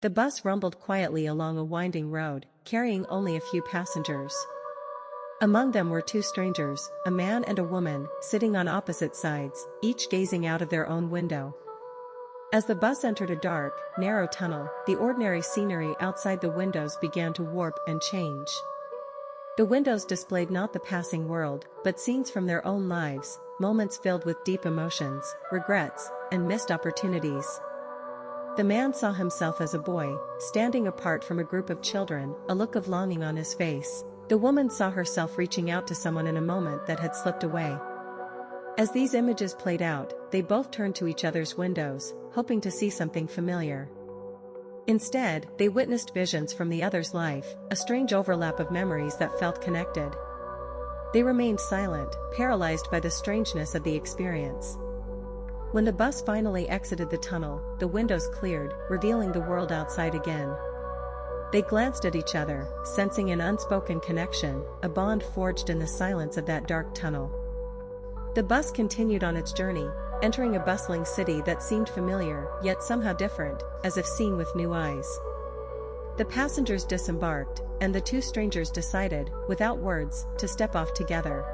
The bus rumbled quietly along a winding road, carrying only a few passengers. Among them were two strangers, a man and a woman, sitting on opposite sides, each gazing out of their own window. As the bus entered a dark, narrow tunnel, the ordinary scenery outside the windows began to warp and change. The windows displayed not the passing world, but scenes from their own lives, moments filled with deep emotions, regrets, and missed opportunities. The man saw himself as a boy, standing apart from a group of children, a look of longing on his face. The woman saw herself reaching out to someone in a moment that had slipped away. As these images played out, they both turned to each other's windows, hoping to see something familiar. Instead, they witnessed visions from the other's life, a strange overlap of memories that felt connected. They remained silent, paralyzed by the strangeness of the experience. When the bus finally exited the tunnel, the windows cleared, revealing the world outside again. They glanced at each other, sensing an unspoken connection, a bond forged in the silence of that dark tunnel. The bus continued on its journey, entering a bustling city that seemed familiar, yet somehow different, as if seen with new eyes. The passengers disembarked, and the two strangers decided, without words, to step off together.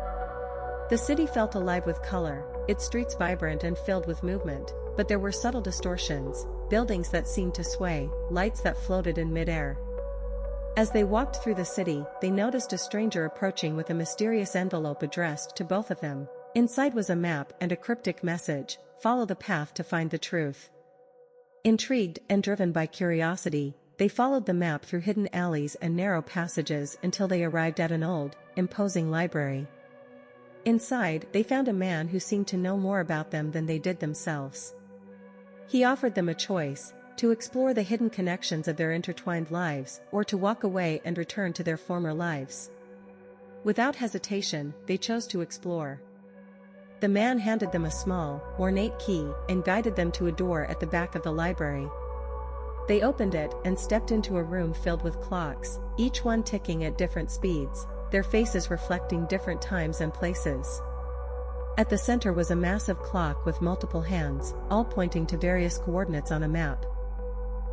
The city felt alive with color, its streets vibrant and filled with movement, but there were subtle distortions, buildings that seemed to sway, lights that floated in midair. As they walked through the city, they noticed a stranger approaching with a mysterious envelope addressed to both of them. Inside was a map and a cryptic message: "Follow the path to find the truth." Intrigued and driven by curiosity, they followed the map through hidden alleys and narrow passages until they arrived at an old, imposing library. Inside, they found a man who seemed to know more about them than they did themselves. He offered them a choice: to explore the hidden connections of their intertwined lives, or to walk away and return to their former lives. Without hesitation, they chose to explore. The man handed them a small, ornate key, and guided them to a door at the back of the library. They opened it and stepped into a room filled with clocks, each one ticking at different speeds, their faces reflecting different times and places. At the center was a massive clock with multiple hands, all pointing to various coordinates on a map.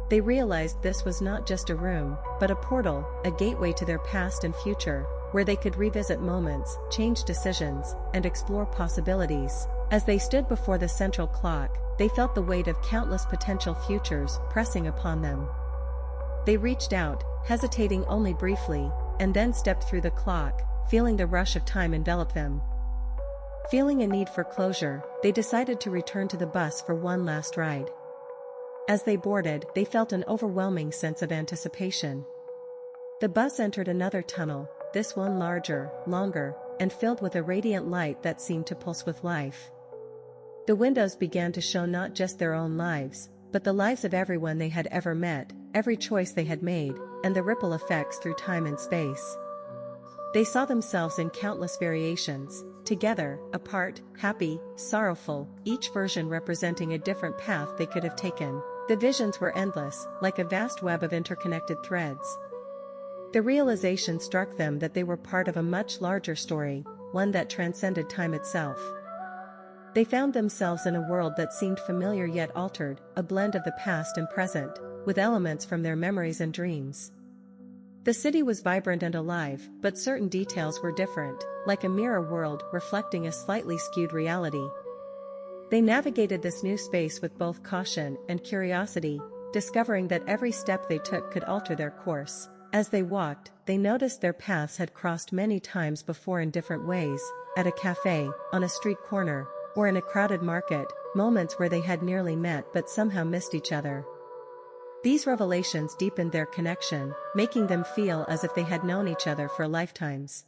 They realized this was not just a room, but a portal, a gateway to their past and future, where they could revisit moments, change decisions, and explore possibilities. As they stood before the central clock, they felt the weight of countless potential futures pressing upon them. They reached out, hesitating only briefly, and then stepped through the clock, feeling the rush of time envelop them. Feeling a need for closure, they decided to return to the bus for one last ride. As they boarded, they felt an overwhelming sense of anticipation. The bus entered another tunnel, this one larger, longer, and filled with a radiant light that seemed to pulse with life. The windows began to show not just their own lives, but the lives of everyone they had ever met, every choice they had made, and the ripple effects through time and space. They saw themselves in countless variations, together, apart, happy, sorrowful, each version representing a different path they could have taken. The visions were endless, like a vast web of interconnected threads. The realization struck them that they were part of a much larger story, one that transcended time itself. They found themselves in a world that seemed familiar yet altered, a blend of the past and present, with elements from their memories and dreams. The city was vibrant and alive, but certain details were different, like a mirror world reflecting a slightly skewed reality. They navigated this new space with both caution and curiosity, discovering that every step they took could alter their course. As they walked, they noticed their paths had crossed many times before in different ways, at a cafe, on a street corner, or in a crowded market, moments where they had nearly met but somehow missed each other. These revelations deepened their connection, making them feel as if they had known each other for lifetimes.